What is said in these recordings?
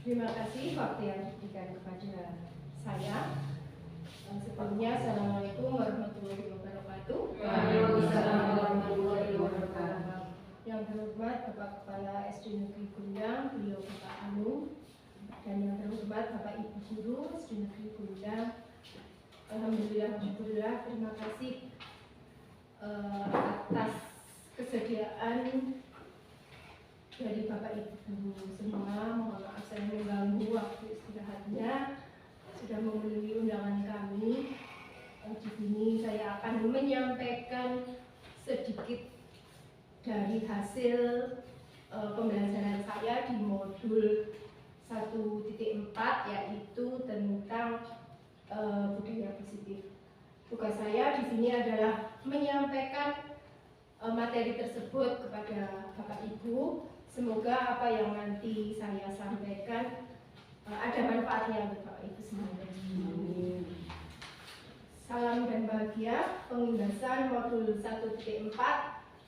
Terima kasih waktu yang diberikan kepada saya. Sebelumnya, Assalamualaikum warahmatullahi wabarakatuh. Waalaikumsalam warahmatullahi wabarakatuh. Yang terhormat Bapak Kepala SD Negeri Gundang, beliau Bapak Anu, dan yang terhormat Bapak Ibu Guru SD Negeri Gundang. Alhamdulillah, terima kasih atas kesediaan dari Bapak Ibu Guru semua. Mohon maaf saya mengganggu waktu istirahatnya, sudah memenuhi undangan kami. Di sini saya akan menyampaikan sedikit dari hasil pembelajaran saya di modul 1.4, yaitu tentang budaya positif. Tugas saya di sini adalah menyampaikan materi tersebut kepada Bapak Ibu. Semoga apa yang nanti saya sampaikan ada manfaatnya untuk Bapak Ibu semuanya. Salam dan bahagia, pengundasan modul 1.4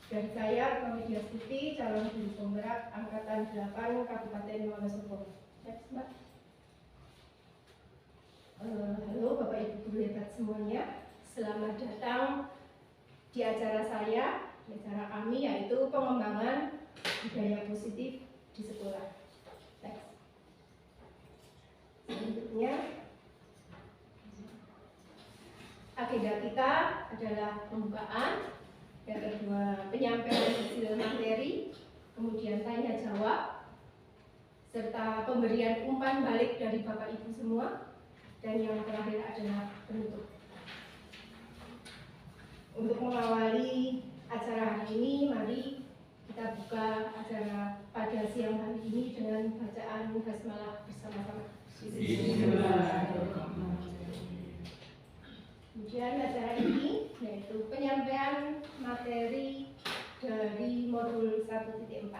dari saya, Media Siti, calon guru penggerak Angkatan 8 Kabupaten Wonosobo. Halo Bapak Ibu guru hebat semuanya, selamat datang di acara saya, acara kami, yaitu pengembangan budaya positif di sekolah. Selanjutnya, agenda kita adalah pembukaan, yang kedua penyampaian hasil materi, kemudian tanya jawab, serta pemberian umpan balik dari Bapak Ibu semua, dan yang terakhir adalah penutup. Untuk mengawali acara hari ini, mari kita buka acara pada siang hari ini dengan bacaan basmalah bersama-sama. Kemudian acara ini yaitu penyampaian materi dari modul 1.4.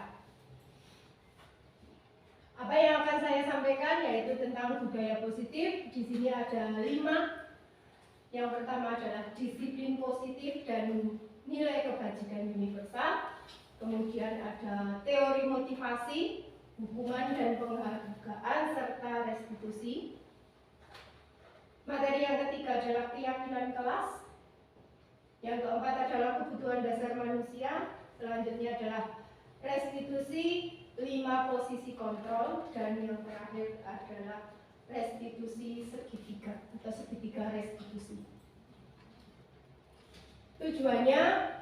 Apa yang akan saya sampaikan yaitu tentang budaya positif. Di sini ada 5. Yang pertama adalah disiplin positif dan nilai kebajikan universal. Kemudian ada teori motivasi, hukuman dan penghargaan, serta restitusi. Materi yang ketiga adalah keyakinan kelas. Yang keempat adalah kebutuhan dasar manusia. Selanjutnya adalah restitusi, 5 posisi kontrol. Dan yang terakhir adalah restitusi segitiga atau segitiga restitusi. Tujuannya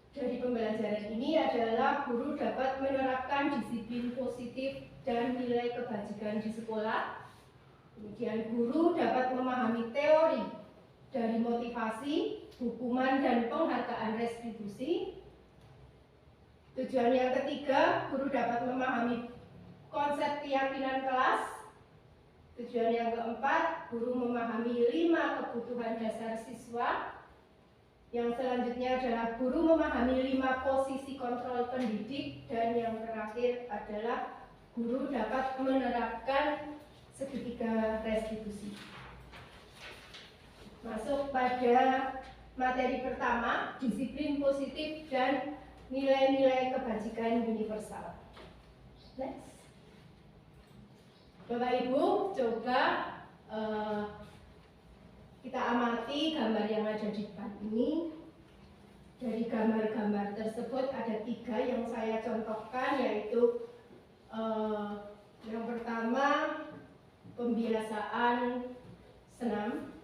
dari pembelajaran ini adalah guru dapat menerapkan disiplin positif dan nilai kebajikan di sekolah. Kemudian guru dapat memahami teori dari motivasi, hukuman dan penghargaan restitusi. Tujuan yang ketiga, guru dapat memahami konsep keyakinan kelas. Tujuan yang keempat, guru memahami 5 kebutuhan dasar siswa. Yang selanjutnya adalah guru memahami 5 posisi kontrol pendidik. Dan yang terakhir adalah guru dapat menerapkan segitiga restitusi. Masuk pada materi pertama, disiplin positif dan nilai-nilai kebajikan universal. Next. Bapak Ibu, coba kita amati gambar yang ada di depan ini. Dari gambar-gambar tersebut ada 3 yang saya contohkan, yaitu yang pertama pembiasaan senam,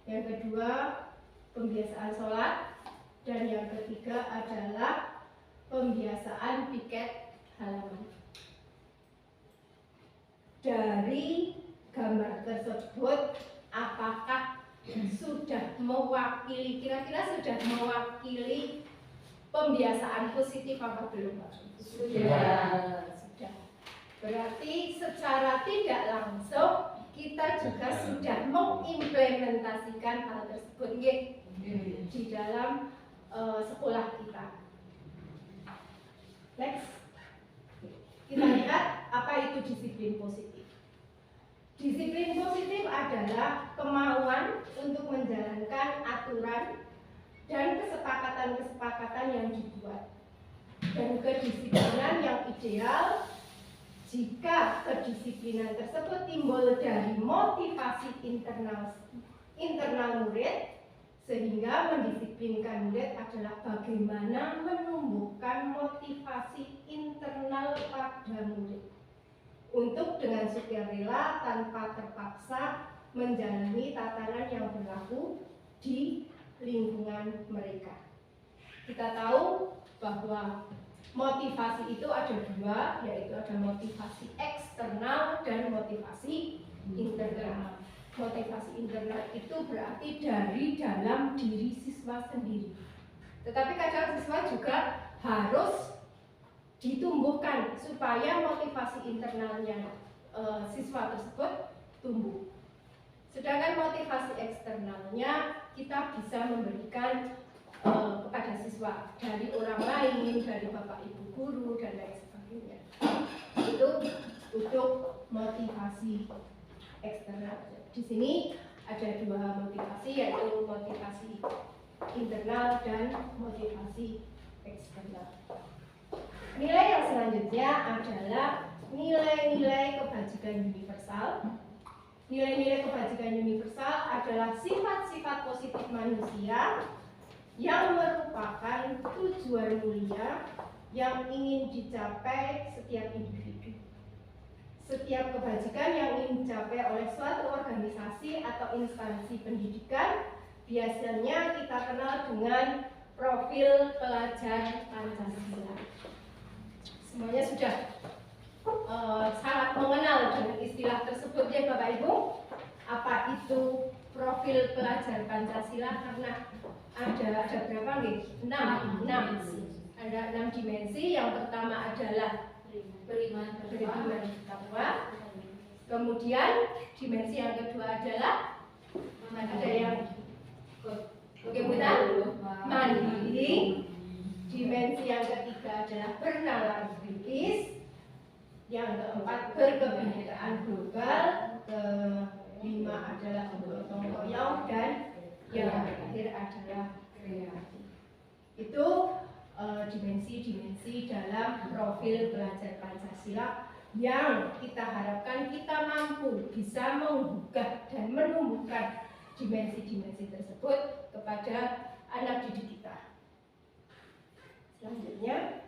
yang kedua pembiasaan sholat, dan yang ketiga adalah pembiasaan piket halaman. Dari gambar tersebut, apakah sudah mewakili, kira-kira sudah mewakili pembiasaan positif apa belum, Pak? Sudah. Berarti secara tidak langsung kita juga sudah mengimplementasikan hal tersebut di dalam sekolah kita. Next. Kita lihat apa itu disiplin positif. Disiplin positif adalah kemauan untuk menjalankan aturan dan kesepakatan-kesepakatan yang dibuat, dan kedisiplinan yang ideal Jika kedisiplinan tersebut timbul dari motivasi internal murid, sehingga mendisiplinkan murid adalah bagaimana menumbuhkan motivasi internal pada murid untuk dengan sukarela tanpa terpaksa menjalani tatanan yang berlaku di lingkungan mereka. Kita tahu bahwa motivasi itu ada dua, yaitu ada motivasi eksternal dan motivasi internal. Motivasi internal itu berarti dari dalam diri siswa sendiri. Tetapi kadang siswa juga harus ditumbuhkan supaya motivasi internalnya siswa tersebut tumbuh. Sedangkan motivasi eksternalnya kita bisa memberikan kepada siswa dari orang lain, dari bapak ibu guru dan lain sebagainya. Itu untuk motivasi eksternal. Di sini ada dua motivasi, yaitu motivasi internal dan motivasi eksternal. Nilai yang selanjutnya adalah nilai-nilai kebajikan universal. Nilai-nilai kebajikan universal adalah sifat-sifat positif manusia yang merupakan tujuan mulia yang ingin dicapai setiap individu. Setiap kebajikan yang ingin dicapai oleh suatu organisasi atau instansi pendidikan biasanya kita kenal dengan profil pelajar Pancasila. Semuanya sudah sangat mengenal dengan istilah tersebut ya Bapak Ibu. Apa itu profil pelajar Pancasila? Karena ada berapa nih? 6. Ada 6 dimensi. Yang pertama adalah beriman bertakwa. Kemudian dimensi yang kedua adalah ada yang kemudian mandiri. Dimensi yang ketiga adalah bernalar kritis. Yang keempat berkebinekaan global. Kelima adalah gotong royong, dan yang terakhir adalah kreatif. Itu dimensi-dimensi dalam profil pelajar Pancasila yang kita harapkan kita mampu bisa menggugah dan menumbuhkan dimensi-dimensi tersebut kepada anak didik kita. Selanjutnya,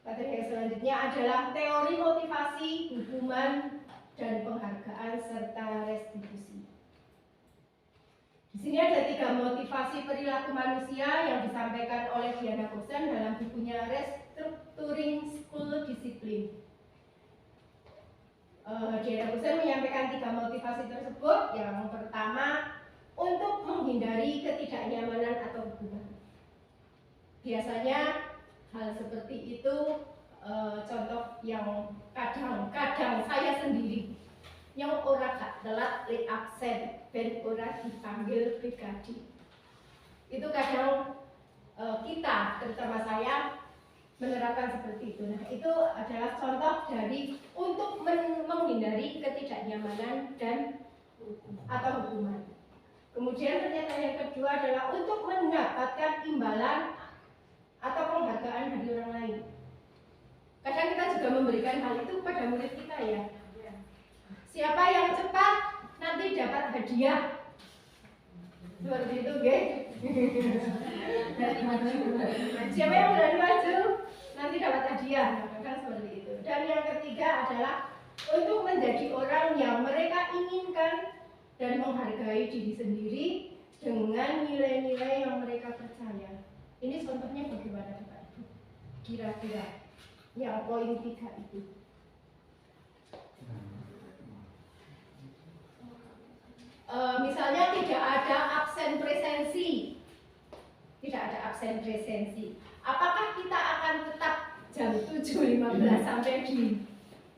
materi yang selanjutnya adalah teori motivasi, hukuman, dan penghargaan serta restitusi. Di sini ada 3 motivasi perilaku manusia yang disampaikan oleh Diana Kosen dalam bukunya Restructuring School Discipline. Diana Kosen menyampaikan 3 motivasi tersebut. Yang pertama, untuk menghindari ketidaknyamanan atau hukuman. Biasanya hal seperti itu contoh yang kadang-kadang saya sendiri yang orang gak telat li absen dan orang dipanggil brigadi. Itu kadang kita, terutama saya, menerapkan seperti itu. Nah, itu adalah contoh dari untuk menghindari ketidaknyamanan dan atau hukuman. Kemudian pernyataan yang kedua adalah untuk mendapatkan imbalan atau penghargaan dari orang lain. Kadang kita juga memberikan hal itu kepada murid kita ya. Siapa yang cepat nanti dapat hadiah. Seperti itu, guys. Siapa yang berani maju nanti dapat hadiah. Kadang seperti itu. Dan yang ketiga adalah untuk menjadi orang yang mereka inginkan dan menghargai diri sendiri dengan nilai-nilai yang mereka percaya. Ini contohnya bagaimana Bapak Ibu? Kira-kira yang poin 3 itu. Misalnya tidak ada absen presensi. Tidak ada absen presensi. Apakah kita akan tetap jam 7.15 sampai di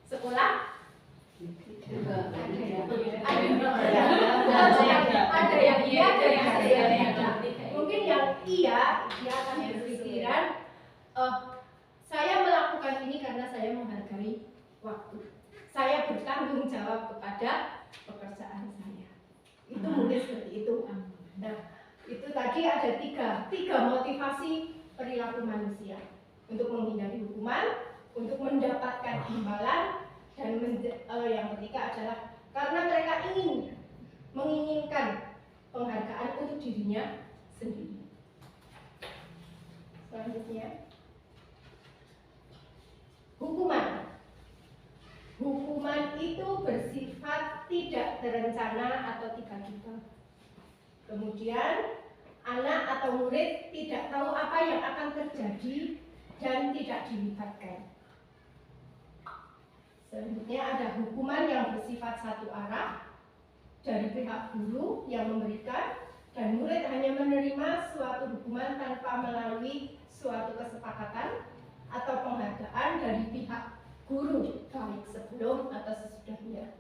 sekolah? Ada yang iya, ada yang tidak. Mungkin yang iya, dia akan berpikiran, saya melakukan ini karena saya menghargai waktu. Saya bertanggung jawab kepada pekerjaan saya. Itu mungkin seperti itu. Nah, itu tadi ada tiga motivasi perilaku manusia untuk menghindari hukuman, untuk mendapatkan imbalan, dan yang ketiga adalah karena mereka menginginkan penghargaan untuk dirinya sendiri. Selanjutnya, hukuman. Hukuman itu bersifat tidak terencana atau tiba-tiba. Kemudian anak atau murid tidak tahu apa yang akan terjadi dan tidak dilibatkan. Selanjutnya ada hukuman yang bersifat satu arah dari pihak guru yang memberikan, dan murid hanya menerima suatu hukuman tanpa melalui suatu kesepakatan atau penghargaan dari pihak guru, baik sebelum atau sesudahnya.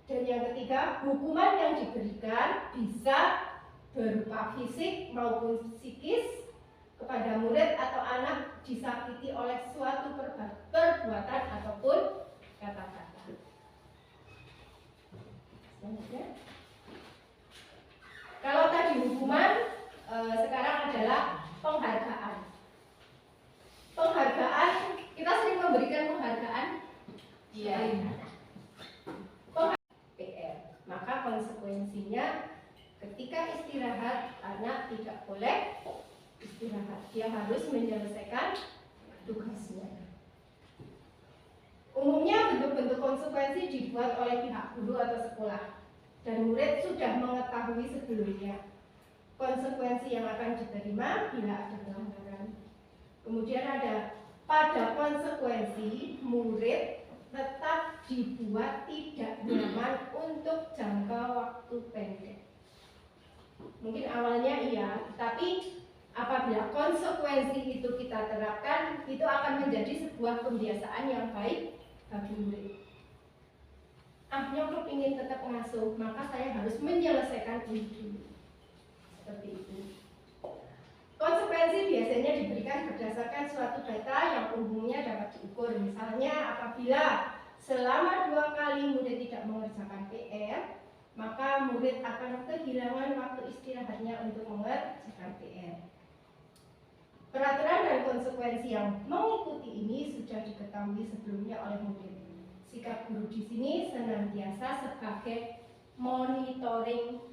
Dan yang ketiga, hukuman yang diberikan bisa berupa fisik maupun psikis kepada murid atau anak disakiti oleh suatu perbuatan ataupun kata-kata. Selanjutnya, kalau tadi hukuman, sekarang adalah penghargaan. Penghargaan, kita sering memberikan penghargaan. Iya. PR. Maka konsekuensinya ketika istirahat, anak tidak boleh istirahat. Dia harus menyelesaikan tugasnya. Umumnya bentuk-bentuk konsekuensi dibuat oleh pihak guru atau sekolah, dan murid sudah mengetahui sebelumnya konsekuensi yang akan diterima bila ada pelanggaran. Kemudian ada pada konsekuensi, murid tetap dibuat tidak nyaman untuk jangka waktu pendek. Mungkin awalnya iya, tapi apabila konsekuensi itu kita terapkan, itu akan menjadi sebuah kebiasaan yang baik bagi murid. Nyokap ingin tetap ngasuh, maka saya harus menyelesaikan ini dulu. Seperti itu. Konsekuensi biasanya diberikan berdasarkan suatu data yang umumnya dapat diukur. Misalnya apabila selama 2 kali murid tidak mengerjakan PR, maka murid akan kehilangan waktu istirahatnya untuk mengerjakan PR. Peraturan dan konsekuensi yang mengikuti ini sudah diketahui sebelumnya oleh murid. Sikap guru di sini senantiasa sebagai monitoring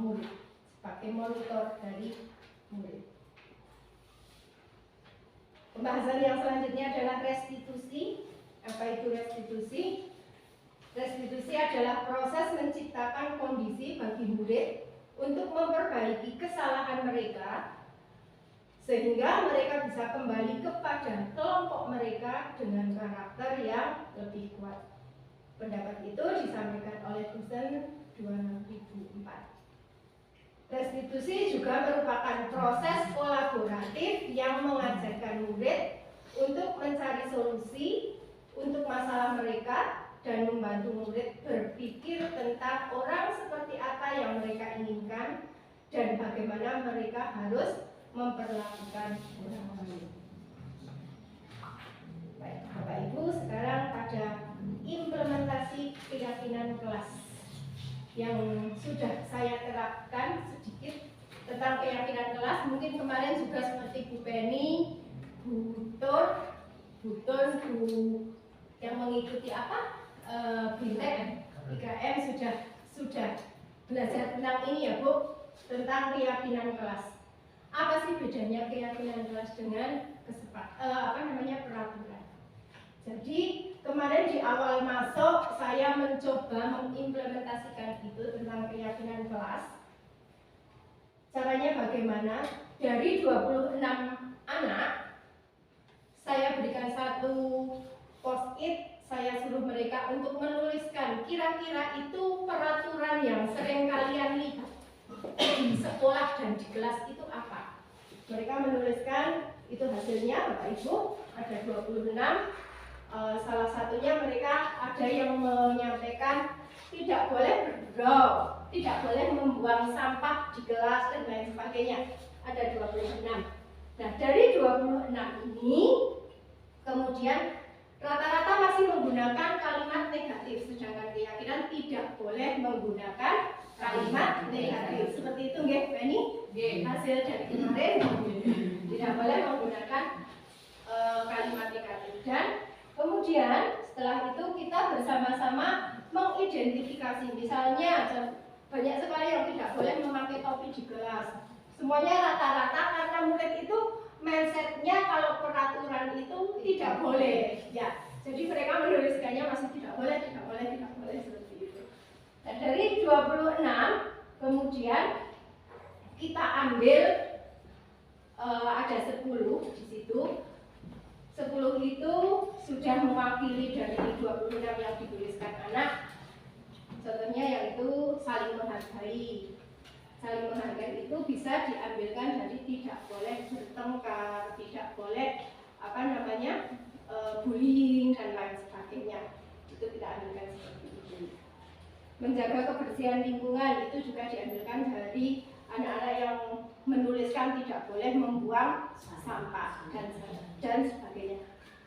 murid, sebagai monitor dari murid. Pembahasan yang selanjutnya adalah restitusi. Apa itu restitusi? Restitusi adalah proses menciptakan kondisi bagi murid untuk memperbaiki kesalahan mereka sehingga mereka bisa kembali kepada kelompok mereka dengan karakter yang lebih kuat. Pendapat itu disampaikan oleh Gusen 2004. Restitusi juga merupakan proses kolaboratif yang mengajarkan murid untuk mencari solusi untuk masalah mereka dan membantu murid berpikir tentang orang seperti apa yang mereka inginkan dan bagaimana mereka harus memperlakukan orang lain. Baik, Bapak Ibu, sekarang pada implementasi keyakinan kelas yang sudah saya terapkan sedikit tentang keyakinan kelas. Mungkin kemarin juga seperti Bu Penny, Bu Tun, Bu yang mengikuti Bintek 3M sudah belajar tentang ini ya Bu, tentang keyakinan kelas. Apa sih bedanya keyakinan kelas dengan peraturan? Jadi kemarin di awal masuk saya mencoba mengimplementasikan itu tentang keyakinan kelas. Caranya bagaimana? Dari 26 anak saya berikan satu post-it, saya suruh mereka untuk menuliskan kira-kira itu peraturan yang sering kalian lihat di sekolah dan di kelas itu apa. Mereka menuliskan, itu hasilnya Bapak Ibu ada 26. Salah satunya mereka ada yang menyampaikan tidak boleh bergurau, tidak boleh membuang sampah di kelas dan lain sebagainya. Ada 26. Nah, dari 26 ini kemudian rata-rata masih menggunakan kalimat negatif, sedangkan keyakinan tidak boleh menggunakan kalimat negatif. Seperti itu nggih, Penny? Hasil dari kemarin tidak boleh menggunakan kalimat negatif. Dan kemudian setelah itu kita bersama-sama mengidentifikasi, misalnya banyak sekali yang tidak boleh memakai topi di kelas. Semuanya rata-rata karena murid itu mindsetnya kalau peraturan itu tidak boleh, ya. Jadi mereka menuliskannya masih tidak boleh seperti itu. Nah, dari 26 kemudian kita ambil ada 10 di situ. 10 itu sudah mewakili dari 26 yang dituliskan anak. Contohnya yaitu saling menghargai. Saling menghargai itu bisa diambilkan dari tidak boleh bertengkar, tidak boleh bullying dan lain sebagainya. Itu kita ambilkan seperti itu. Menjaga kebersihan lingkungan itu juga diambilkan dari anak-anak yang menuliskan tidak boleh membuang sampah dan sebagainya.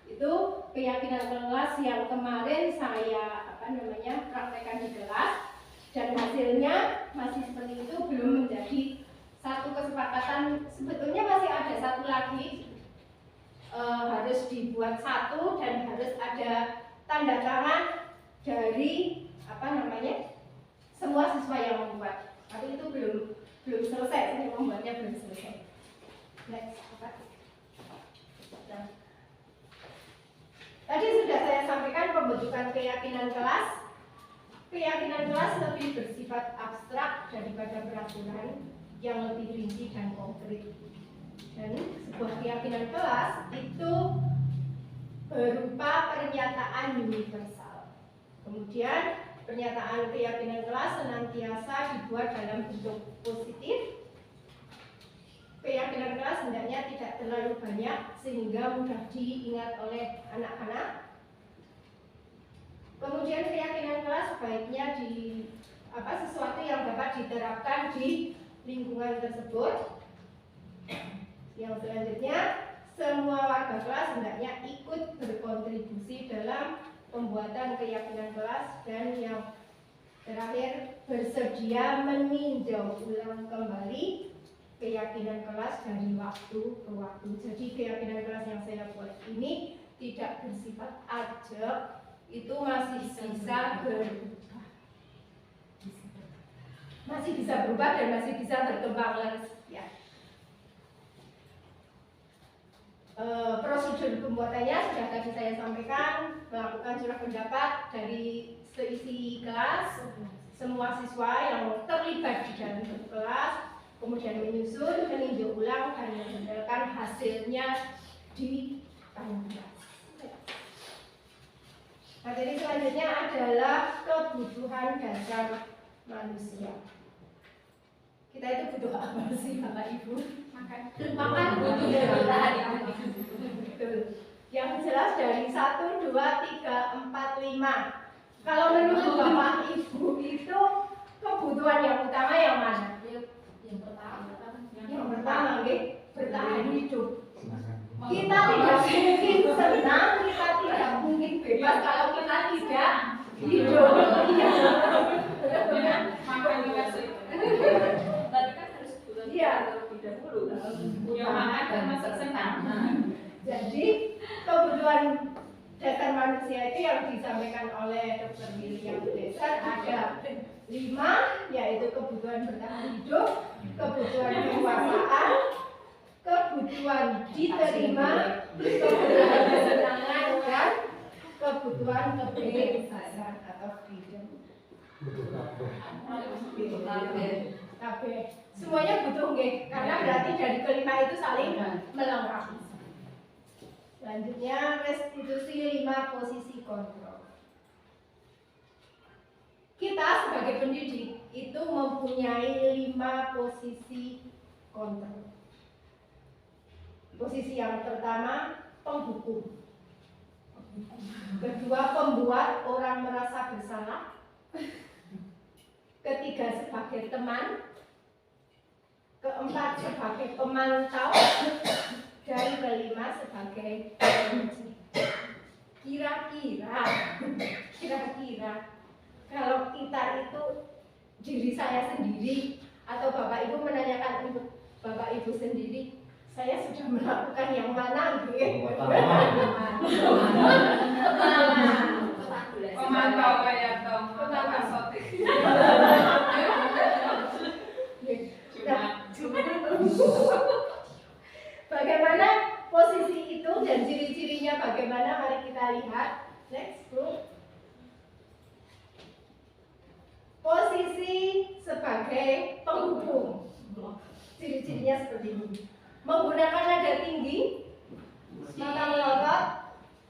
Itu keyakinan kelas yang kemarin saya praktekkan di kelas, dan hasilnya masih seperti itu, belum menjadi satu kesepakatan. Sebetulnya masih ada satu lagi, harus dibuat satu dan harus ada tanda tangan dari semua siswa yang membuat. Tapi itu belum selesai, saya membuatnya belum selesai. Next, nah, tadi sudah saya sampaikan pembentukan keyakinan kelas. Keyakinan kelas lebih bersifat abstrak daripada peraturan yang lebih rinci dan konkret. Dan sebuah keyakinan kelas itu berupa pernyataan universal. Kemudian pernyataan keyakinan kelas senantiasa dibuat dalam bentuk positif. Keyakinan kelas hendaknya tidak terlalu banyak sehingga mudah diingat oleh anak-anak. Kemudian keyakinan kelas sebaiknya sesuatu yang dapat diterapkan di lingkungan tersebut. Yang selanjutnya, semua warga kelas hendaknya ikut berkontribusi dalam pembuatan keyakinan kelas. Dan yang terakhir, bersedia meninjau ulang kembali keyakinan kelas dari waktu ke waktu. Jadi keyakinan kelas yang saya buat ini tidak bersifat ajak, itu masih bisa berubah. Masih bisa berubah dan masih bisa berkembang lagi. Ya. Prosedur pembuatannya sudah tadi saya sampaikan, melakukan surat pendapat dari seisi kelas, semua siswa yang terlibat di dalam satu kelas, kemudian menyusun, meninjau ulang, dan menempelkan hasilnya di tahun kelas. Materi selanjutnya adalah kebutuhan dasar manusia. Kita itu butuh apa sih, Bapak Ibu? Makan butuh bertahan. Betul. Yang jelas dari 1, 2, 3, 4, 5. Kalau menurut Bapak Ibu itu kebutuhan yang utama yang mana? Yang pertama, bertahan hidup. Kita tidak mungkin senang, kita tidak mungkin bebas kalau kita tidak hidup. Makan juga sih. Tapi kan harus terlebih dahulu. Ya makan dan masak senang. Jadi kebutuhan dasar manusia itu yang disampaikan oleh Dr. William Blaser ada 5, yaitu kebutuhan bertahan hidup, kebutuhan kekuasaan, kebutuhan diterima, kebutuhan kesenangan, dan kebutuhan kebebasan atau freedom. Kabeh. Semuanya butuh nggih, karena berarti dari kelima itu saling melengkapi. Selanjutnya restitusi 5 posisi kontrol. Kita sebagai pendidik itu mempunyai 5 posisi kontrol. Posisi yang pertama, penghukum. Kedua, pembuat orang merasa bersalah. Ketiga, sebagai teman. Keempat, sebagai pemantau. Dan kelima, sebagai penguji. Kira-kira kalau kita itu diri saya sendiri atau Bapak Ibu menanyakan untuk Bapak Ibu sendiri, saya sudah melakukan yang mana gitu. Pemantau kayak dong, pemantau sotik. Bagaimana posisi itu dan ciri-cirinya bagaimana? Mari kita lihat. Next, bro. Posisi sebagai penghubung. Ciri-cirinya seperti ini. Menggunakan nada tinggi, mata melotot,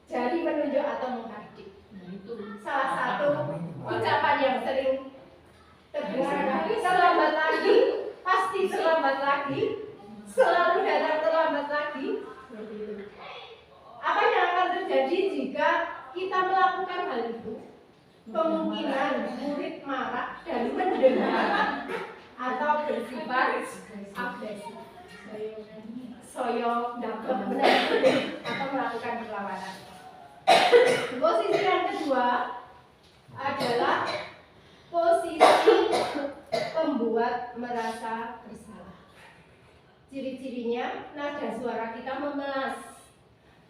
jari menunjuk atau menghardik. Salah satu ucapan yang sering terdengar, terlambat lagi, pasti terlambat lagi, selalu datang terlambat lagi. Apa yang akan terjadi jika kita melakukan hal itu? Kemungkinan murid marah dan mendengar atau bersifat agresif, soyo, dapat atau melakukan perlawanan. Posisi yang kedua adalah posisi pembuat merasa bersalah. Ciri-cirinya nada suara kita memelas.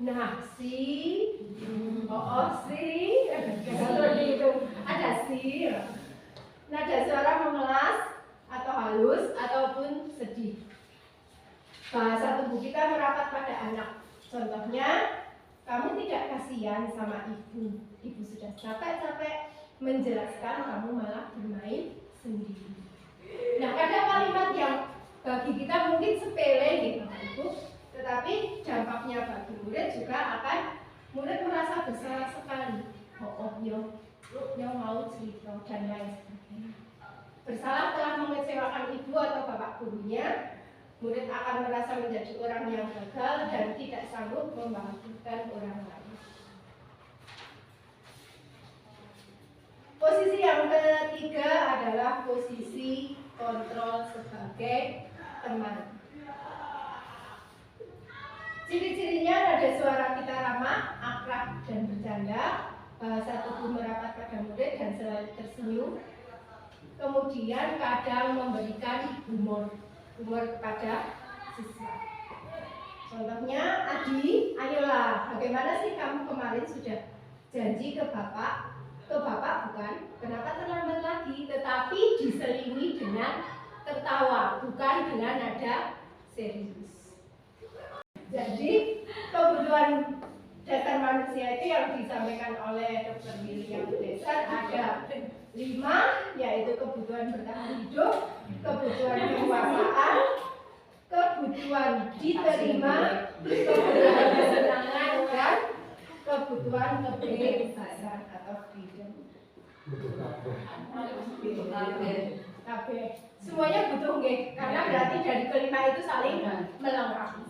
Nah, si, ada si. Nada suara memelas atau halus ataupun sedih. Bahasa tubuh kita merapat pada anak. Contohnya, kamu tidak kasihan sama ibu. Ibu sudah capek-capek menjelaskan, kamu malah bermain sendiri. Nah, ada kalimat yang bagi kita mungkin sepele gitu, Ibu, tetapi dampaknya bagi murid juga akan murid merasa bersalah sekali. Yo mau cerita dan lain sebagainya. Bersalah telah mengecewakan ibu atau bapak gurunya. Murid akan merasa menjadi orang yang gagal dan tidak sanggup membahagiakan orang lain. Posisi yang ketiga adalah posisi kontrol sebagai teman. Ciri-cirinya nada suara kita ramah, akrab dan bercanda, bahasa tubuh merapat pada murid dan selalu tersenyum. Kemudian kadang memberikan humor kepada siswa. Contohnya, Adi, ayolah, bagaimana sih kamu kemarin sudah janji ke bapak? Ke bapak bukan, kenapa terlambat lagi? Tetapi diselingi dengan tertawa, bukan dengan nada serius. Jadi, kebutuhan dasar manusia itu yang disampaikan oleh Dr. William Besar ada 5, yaitu kebutuhan bertahan hidup, kebutuhan kekuasaan, kebutuhan diterima, kebutuhan kesenangan, dan kebutuhan kebebasan atau freedom. Kabeh. Semuanya butuh nggih, karena berarti dari kelima itu saling melengkapi.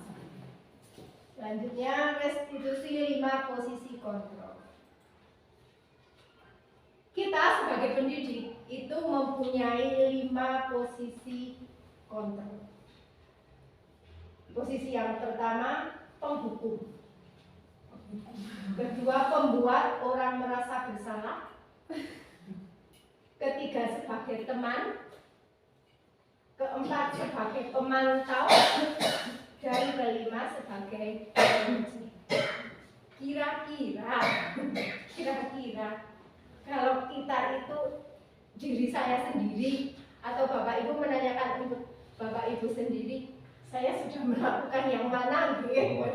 Selanjutnya, restitusi 5 posisi kontrol. Kita sebagai pendidik itu mempunyai 5 posisi kontrol. Posisi yang pertama, penghukum. Kedua, pembuat orang merasa bersalah. Ketiga, sebagai teman. Keempat, sebagai pemantau. Dan kelima, sebagai penguji. Kira-kira kalau kita itu diri saya sendiri atau Bapak Ibu menanyakan untuk Bapak Ibu sendiri, saya sudah melakukan yang mana gitu.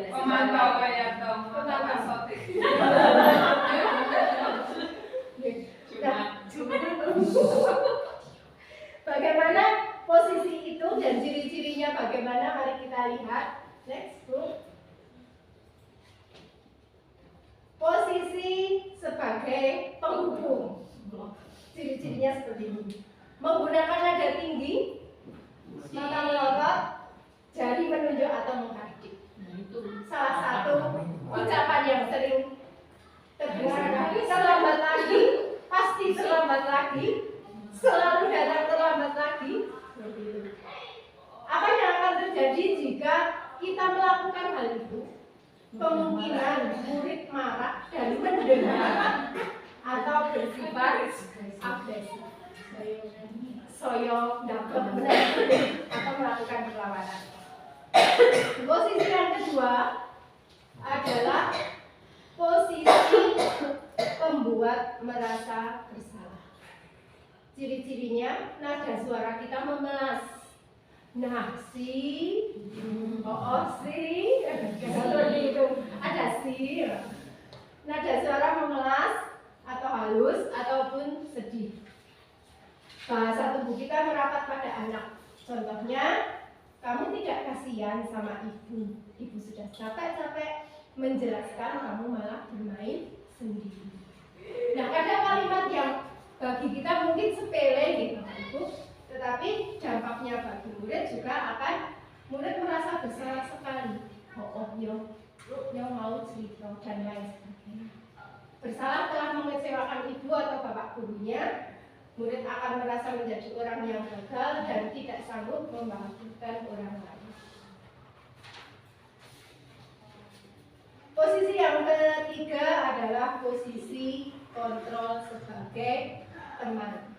Pemantau kayak dong, pemantau sotik. Bagaimana posisi itu dan ciri-cirinya bagaimana? Mari kita lihat. Next, bro. Posisi sebagai penghubung. Ciri-cirinya seperti ini. Menggunakan nada tinggi, mata melotot, jari menunjuk atau menghardik. Salah satu ucapan yang sering terdengar, terlambat lagi, pasti terlambat lagi, selalu datang terlambat lagi. Apa yang akan terjadi jika kita melakukan hal itu? Kemungkinan murid marah dan mendengar atau bersifat agresif, soyo, dapat Posisi yang kedua adalah posisi pembuat merasa bersalah. Ciri-cirinya nada suara kita memelas. Nah, si, ada si. Nada suara memelas atau halus ataupun sedih. Bahasa tubuh kita merapat pada anak. Contohnya, kamu tidak kasihan sama ibu. Ibu sudah capek-capek menjelaskan, kamu malah bermain sendiri. Nah, ada kalimat yang bagi kita mungkin sepele gitu, Ibu, tetapi dampaknya bagi murid juga akan murid merasa bersalah sekali. Yo mau cerita dan lain sebagainya. Bersalah telah mengecewakan ibu atau bapak gurunya, murid akan merasa menjadi orang yang gagal dan tidak sanggup membahagiakan orang lain. Posisi yang ketiga adalah posisi kontrol sebagai teman.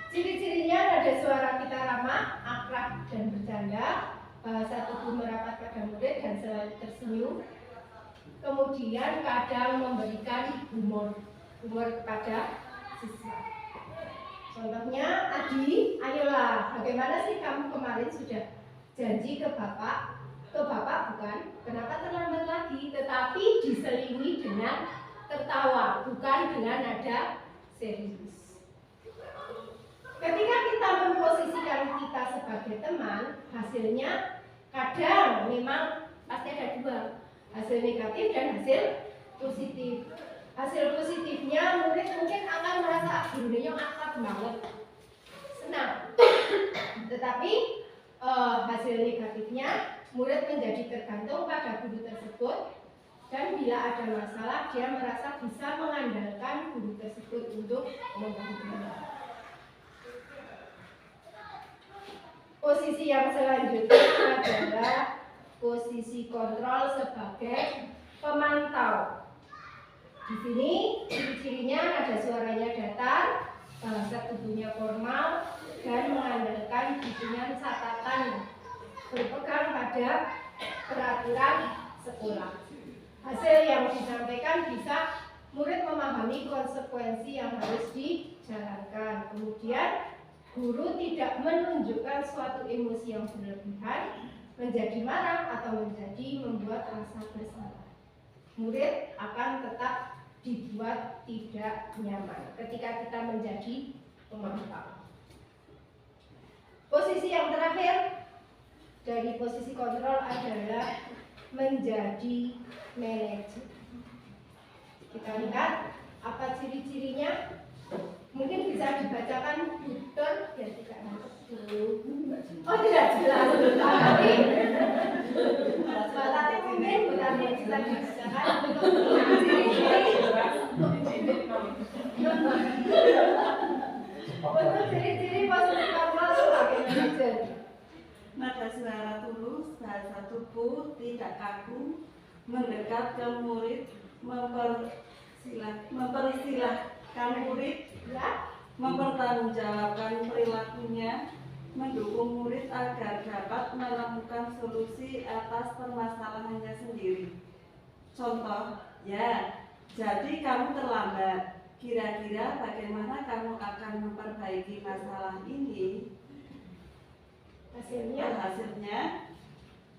Ciri-cirinya nada suara kita ramah, akrab dan bercanda, bahasa tubuh merapat pada murid dan selalu tersenyum. Kemudian kadang memberikan humor kepada siswa. Contohnya, Adi, ayolah, bagaimana sih kamu kemarin sudah janji ke bapak bukan? Kenapa terlambat lagi? Tetapi diselingi dengan tertawa, bukan dengan nada serius. Ketika kita memposisikan kita sebagai teman, hasilnya kadang memang pasti ada dua, hasil negatif dan hasil positif. Hasil positifnya murid mungkin akan merasa gurunya akrab banget, senang. Tetapi hasil negatifnya murid menjadi tergantung pada guru tersebut, dan bila ada masalah dia merasa bisa mengandalkan guru tersebut untuk membantunya. Posisi yang selanjutnya adalah posisi kontrol sebagai pemantau. Di sini ciri-cirinya ada suaranya datar, bahasa tubuhnya formal, dan mengandalkan bimbingan catatan, berpegang pada peraturan sekolah. Hasil yang disampaikan bisa murid memahami konsekuensi yang harus dijalankan. Kemudian guru tidak menunjukkan suatu emosi yang berlebihan, menjadi marah atau menjadi membuat rasa bersalah. Murid akan tetap dibuat tidak nyaman ketika kita menjadi pemantau. Posisi yang terakhir dari posisi kontrol adalah menjadi manajer. Kita lihat apa ciri-cirinya. Mungkin bisa dibacakan Dokter biar tidak nangkep dulu. Oh, tidak jelas. Tapi Mbak Tati mungkin bisa dibacakan untuk ciri-ciri posisi kontrol sebagai manajer. Nada suara tulus, bahasa tubuh tidak kaku, mendekat ke murid, memperistilahkan murid, mempertanggungjawabkan perilakunya, mendukung murid agar dapat menemukan solusi atas permasalahannya sendiri. Contoh, ya, jadi kamu terlambat. Kira-kira bagaimana kamu akan memperbaiki masalah ini? Hasilnya,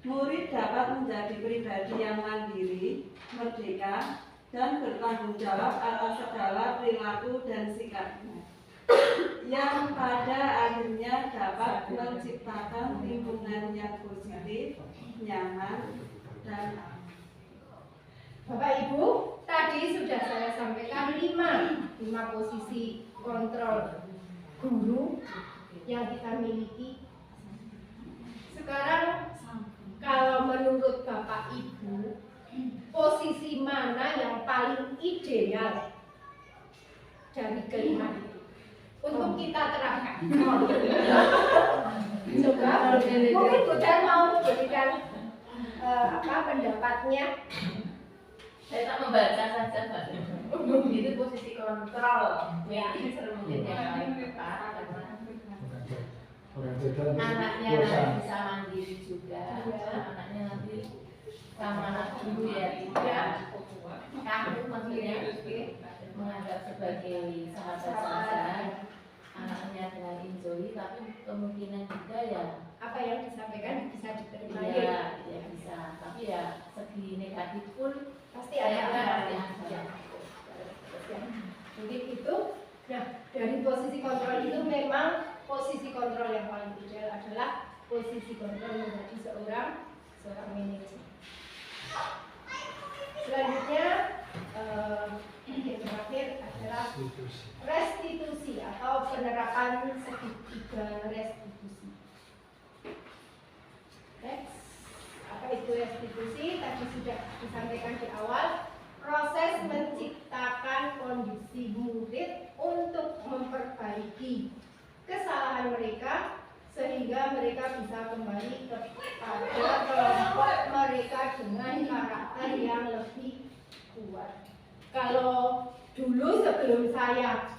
murid dapat menjadi pribadi yang mandiri, merdeka, dan bertanggung jawab atas segala perilaku dan sikapnya, yang pada akhirnya dapat menciptakan lingkungan yang positif, nyaman, dan aman. Bapak Ibu, tadi sudah saya sampaikan 5 posisi kontrol guru yang kita miliki. Sekarang kalau menurut Bapak Ibu, posisi mana yang paling ideal dari kelima itu untuk kita terapkan? Coba, mungkin Budan mau memberikan pendapatnya. Saya tak membaca saja, Mbak. Itu posisi kontrol. Ya, ini sering mungkin yang paling tepat karena anaknya nanti bisa tapi kemungkinan juga ya Apa yang disampaikan bisa diterima. iya ya bisa, tapi ya segi negatif pun Pasti saya ada. pasti ada. Ya. Mungkin itu. Nah, dari posisi kontrol itu memang posisi kontrol yang paling ideal adalah posisi kontrol menjadi seorang manajer. Selanjutnya yang terakhir adalah restitusi atau penerapan segitiga restitusi. Next, apa itu restitusi? Tadi sudah disampaikan di awal, proses menciptakan kondisi murid untuk memperbaiki kesalahan mereka sehingga mereka bisa kembali kepada kelompok mereka dengan karakter yang lebih kuat. Kalau dulu sebelum saya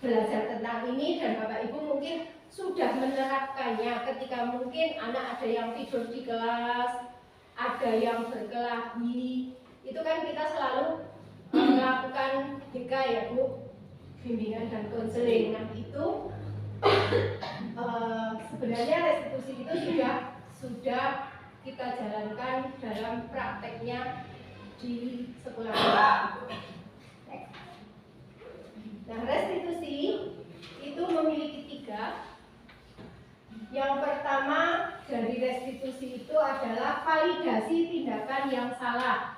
belajar tentang ini dan Bapak Ibu mungkin sudah menerapkannya ketika mungkin anak ada yang tidur di kelas, ada yang berkelahi, itu kan kita selalu melakukan BK ya Bu, bimbingan dan konseling. Nah itu sebenarnya restitusi itu sudah kita jalankan dalam prakteknya di sekolah. Nah restitusi itu memiliki 3. Yang pertama dari restitusi itu adalah validasi tindakan yang salah,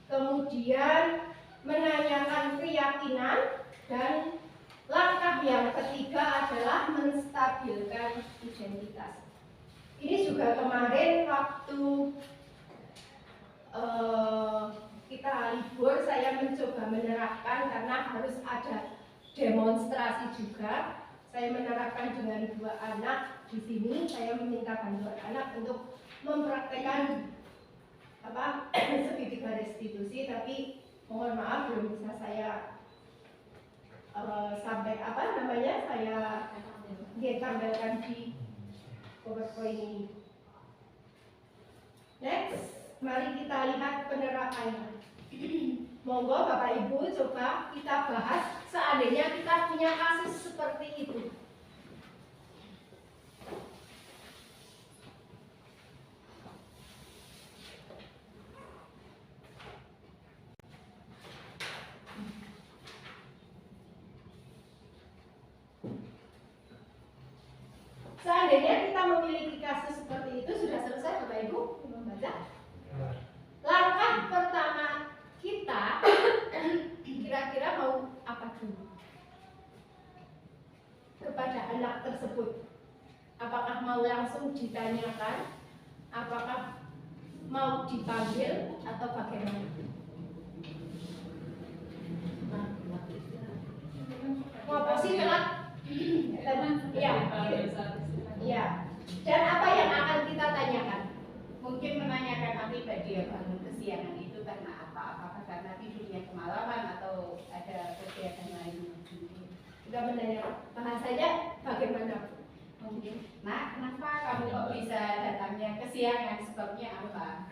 kemudian menanyakan keyakinan, dan langkah yang ketiga adalah menstabilkan identitas. Ini juga kemarin waktu kita libur saya mencoba menerapkan karena harus ada demonstrasi juga. Saya menerapkan dengan 2 anak di sini. Saya meminta bantuan anak untuk mempraktekkan segitiga restitusi, tapi mohon maaf belum bisa saya sampai saya tampilkan di PowerPoint ini. Next, mari kita lihat penerapannya. Monggo Bapak Ibu coba kita bahas seandainya kita punya kasus seperti itu. Seandainya kita memiliki kasus seperti itu, sudah selesai Bapak Ibu membaca? Langkah pertama kita kira-kira mau apa dulu kepada anak tersebut? Apakah mau langsung ditanyakan? Apakah mau dipanggil atau bagaimana? Mau posisi telat? Ya. Dan apa yang akan kita tanyakan? Mungkin menanyakan pribadi ya bangun kesiangan itu karena apa? Apakah karena tidurnya kemalaman atau ada kegiatan lain? Kita menanyakan bahasanya bagaimana? Mungkin, nah kenapa kamu kok bisa datangnya kesiangan? Sebabnya apa?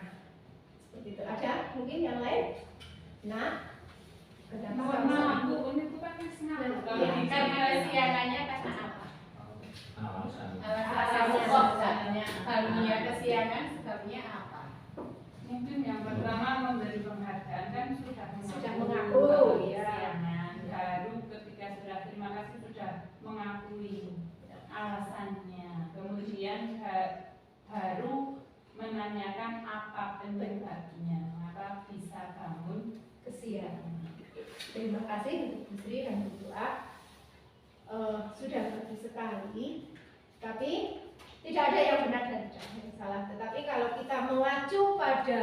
Seperti itu. Ada mungkin yang lain? Nah, Mohon maaf Bu, ini bukan kesenangan. Karena kesiangannya karena apa? Alasannya kok barunya kesiangan sebabnya apa? Mungkin yang pertama memberi penghargaan kan sudah mengaku ya. kesiangan. Baru ketika sudah terima kasih sudah mengakui alasannya. Kemudian baru menanyakan apa penyebabnya, maka bisa bangun Kesian. Terima kasih untuk Bu Sri dan Bu Tua. Sudah bagus sekali, tapi tidak ada yang benar dan tidak ada yang salah. Tetapi kalau kita mengacu pada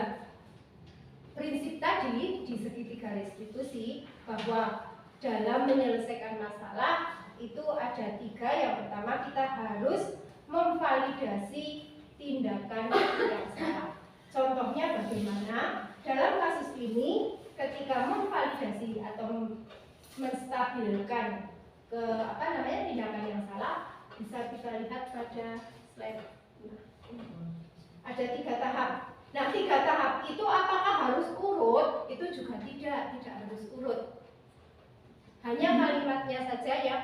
prinsip tadi di segitiga restitusi, bahwa dalam menyelesaikan masalah itu ada 3. Yang pertama kita harus memvalidasi tindakan yang salah. Contohnya bagaimana? Dalam kasus ini ketika memvalidasi atau menstabilkan tindakan yang salah, bisa kita lihat pada slide. Ada 3 tahap. Nah, 3 tahap itu apakah harus urut? Itu juga tidak harus urut. Hanya kalimatnya saja yang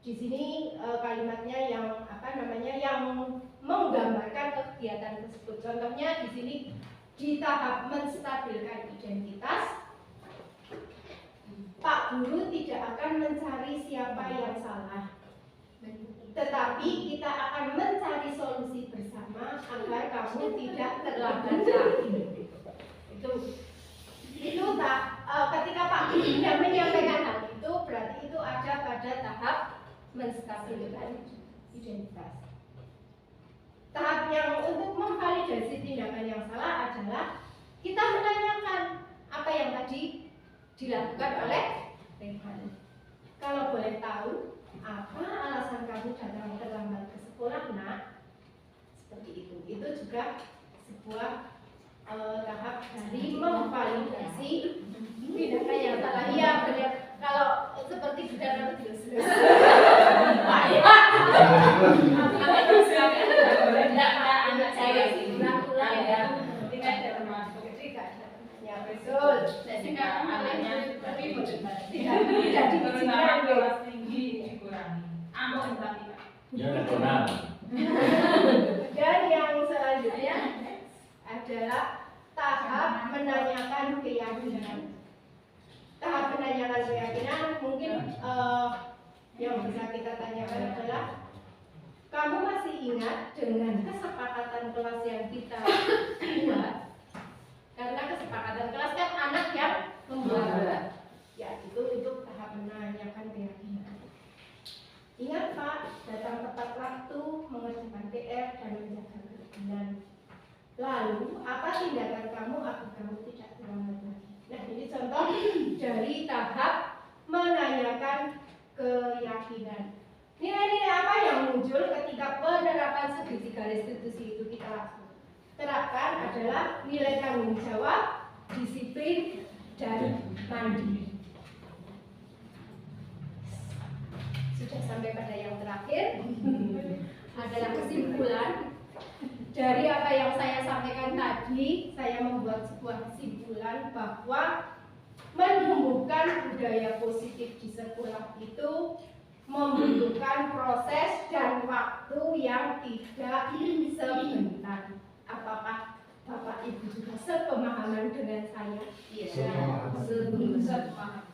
di sini kalimatnya Contohnya di sini di tahap menstabilkan identitas, Pak Guru tidak akan mencari siapa yang salah, tetapi kita akan mencari solusi bersama agar kamu tidak terlambat lagi. Itu ketika Pak Guru sudah menyampaikan hal itu, berarti itu ada pada tahap menstabilkan identitas. Tahap yang untuk memvalidasi tindakan yang salah adalah kita menanyakan apa yang tadi dilakukan oleh Rehan. Kalau boleh tahu, apa alasan kamu datang terlambat ke sekolah, Nak? Seperti itu. Itu juga sebuah tahap dari memvalidasi tindakan yang salah. Iya, benar. Kalau seperti benar tidak anak saya sih pulang ya, tidak ada termasuk. Ya betul. Sehingga anaknya tapi Tidak diizinkan kelas tinggi dikurangi. Ampun tapi Ya, benar. Dan yang selanjutnya adalah tahap menanyakan keyakinan. Tahap menanyakan keyakinan mungkin yang bisa kita tanyakan adalah, kamu masih ingat dengan kesepakatan kelas yang kita buat? Karena kesepakatan kelas kan anak yang membuat. Ya, itu tahap menanyakan keyakinan. Ingat Pak, datang tepat waktu, mengerjakan PR dan menjaga keyakinan. Lalu, apa tindakan kamu agar kamu tidak terlambat lagi? Nah, ini contoh dari tahap menanyakan keyakinan. Nilai-nilai apa yang muncul ketika penerapan segitiga restitusi itu kita terapkan adalah nilai tanggung jawab, disiplin, dan mandiri. Sudah sampai pada yang terakhir adalah kesimpulan dari apa yang saya sampaikan tadi. Saya membuat sebuah kesimpulan bahwa menumbuhkan budaya positif di sekolah itu membutuhkan proses dan waktu yang tidak sebentar. Apakah Bapak Ibu juga sepemahaman dengan saya? iya, Sepemahaman.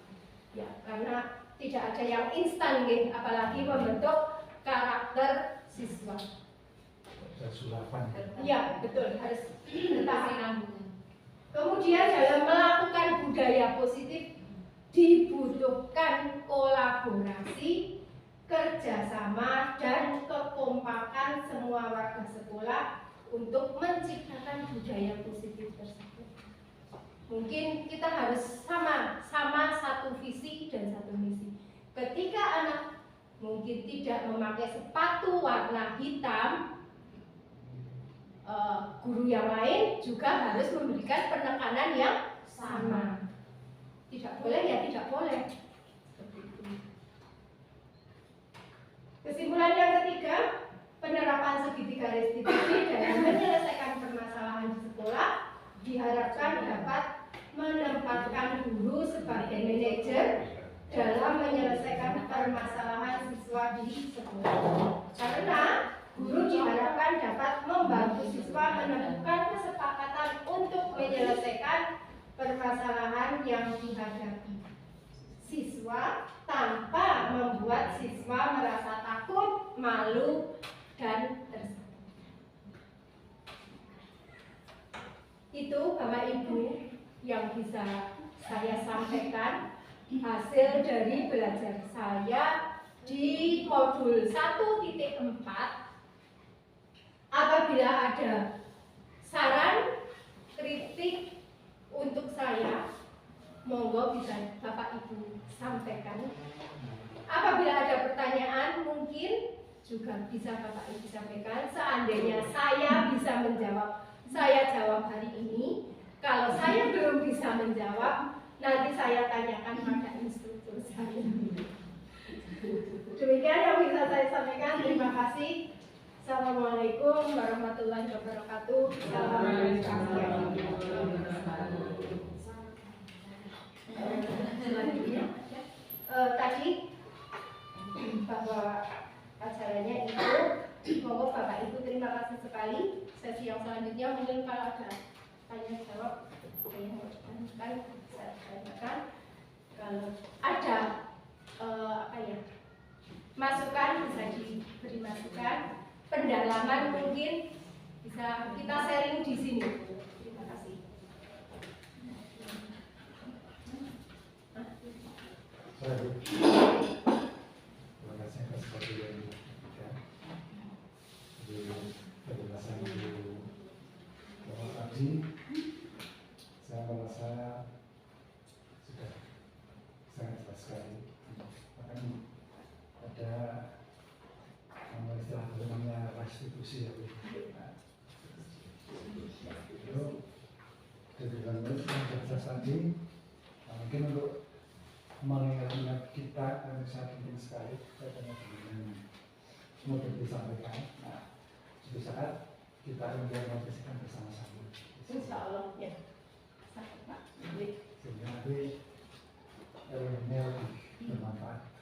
Ya, karena tidak ada yang instan, apalagi membentuk karakter siswa. Iya, betul, harus bertahan. Kemudian dalam melakukan budaya positif dibutuhkan kolaborasi, kerjasama, dan kekompakan semua warga sekolah untuk menciptakan budaya positif tersebut. Mungkin kita harus sama satu visi dan satu misi. Ketika anak mungkin tidak memakai sepatu warna hitam, guru yang lain juga harus memberikan penekanan yang sama. Tidak boleh ya tidak boleh. Seperti itu. Kesimpulan yang ketiga, penerapan segitiga restitusi dalam menyelesaikan permasalahan di sekolah diharapkan dapat menempatkan guru sebagai manajer dalam menyelesaikan permasalahan siswa di sekolah. Karena guru diharapkan dapat membantu siswa menemukan kesepakatan untuk menyelesaikan permasalahan yang dihadapi siswa tanpa membuat siswa merasa takut, malu, dan tersakiti. Itu Bapak Ibu yang bisa saya sampaikan hasil dari belajar saya di modul 1.4. Apabila ada saran, kritik untuk saya, monggo bisa Bapak Ibu sampaikan. Apabila ada pertanyaan, mungkin juga bisa Bapak Ibu sampaikan. Seandainya saya bisa menjawab, saya jawab hari ini. Kalau saya belum bisa menjawab, nanti saya tanyakan pada instruktur saya. Demikian yang bisa saya sampaikan. Terima kasih. Assalamualaikum warahmatullahi wabarakatuh. Selanjutnya, tadi bahwa acaranya itu, monggo Bapak Ibu terima terima kasih sekali. Sesi yang selanjutnya mungkin kalau ada tanya jawab, yang kan bisa tanyakan. Kalau ada masukan bisa diberi masukan, pendalaman mungkin bisa kita sharing di sini. Terima kasih. Terima kasih atas waktu yang diberikan. Di penjelasan Ibu Bapak tadi, saya merasa sudah sangat jelas sekali. Bahkan ada istilah namanya restitusi ya Bu. Itu dari yang jelas tadi, mungkin untuk mengingat kita yang sangat penting sekali katanya dengan semoga disampaikan. Nah, suatu saat kita implementasikan bersama-sama. Insya Allah ya. Sehingga nanti ilmunya lebih bermanfaat.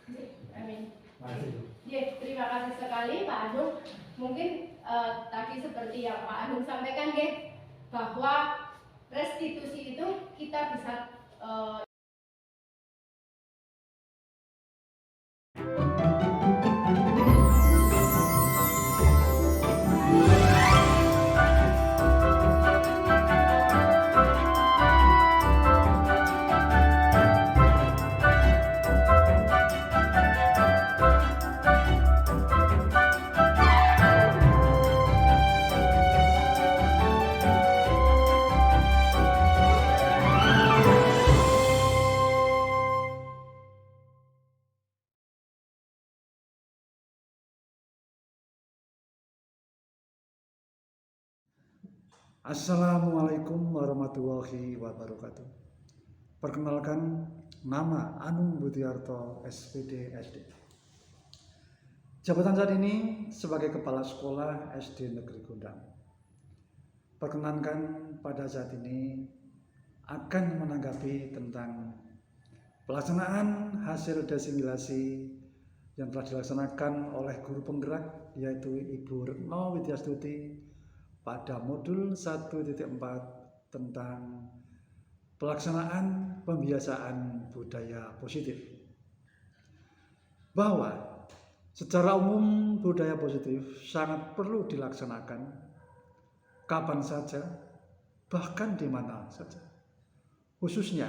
Amin. Makasih. Ya, terima kasih sekali Pak Anung. Mungkin tadi seperti yang Pak Anung sampaikan bahwa restitusi itu kita bisa Assalamualaikum warahmatullahi wabarakatuh. Perkenalkan, nama Anung Budiarto, SPD SD. Jabatan saat ini sebagai Kepala Sekolah SD Negeri Gondang. Perkenankan pada saat ini akan menanggapi tentang pelaksanaan hasil desimilasi yang telah dilaksanakan oleh guru penggerak yaitu Ibu Retno Widyastuti pada modul 1.4 tentang pelaksanaan pembiasaan budaya positif. Bahwa secara umum budaya positif sangat perlu dilaksanakan kapan saja, bahkan di mana saja. Khususnya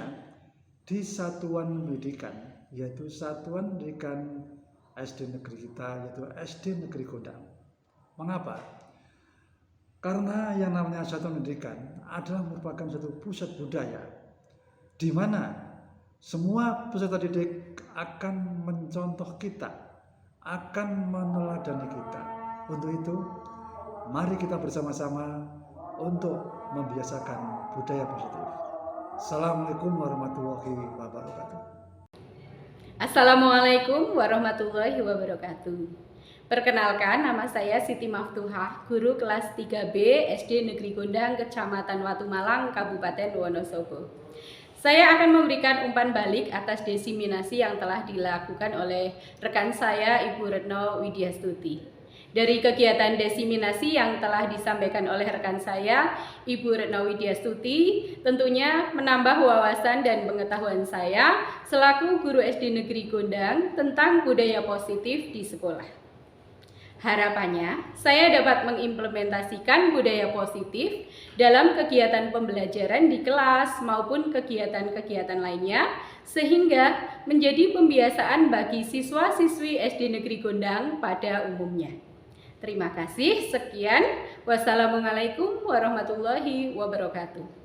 di satuan pendidikan, yaitu Satuan Pendidikan SD Negeri kita, yaitu SD Negeri Gondang. Mengapa? Karena yang namanya satuan pendidikan adalah merupakan satu pusat budaya di mana semua peserta didik akan mencontoh kita, akan meneladani kita. Untuk itu, mari kita bersama-sama untuk membiasakan budaya positif. Assalamualaikum warahmatullahi wabarakatuh. Assalamualaikum warahmatullahi wabarakatuh. Perkenalkan, nama saya Siti Maftuhah, guru kelas 3B SD Negeri Gondang, Kecamatan Watu Malang, Kabupaten Wonosobo. Saya akan memberikan umpan balik atas desiminasi yang telah dilakukan oleh rekan saya, Ibu Retno Widyastuti. Dari kegiatan desiminasi yang telah disampaikan oleh rekan saya, Ibu Retno Widyastuti, tentunya menambah wawasan dan pengetahuan saya selaku guru SD Negeri Gondang tentang budaya positif di sekolah. Harapannya, saya dapat mengimplementasikan budaya positif dalam kegiatan pembelajaran di kelas maupun kegiatan-kegiatan lainnya, sehingga menjadi pembiasaan bagi siswa-siswi SD Negeri Gondang pada umumnya. Terima kasih, sekian. Wassalamualaikum warahmatullahi wabarakatuh.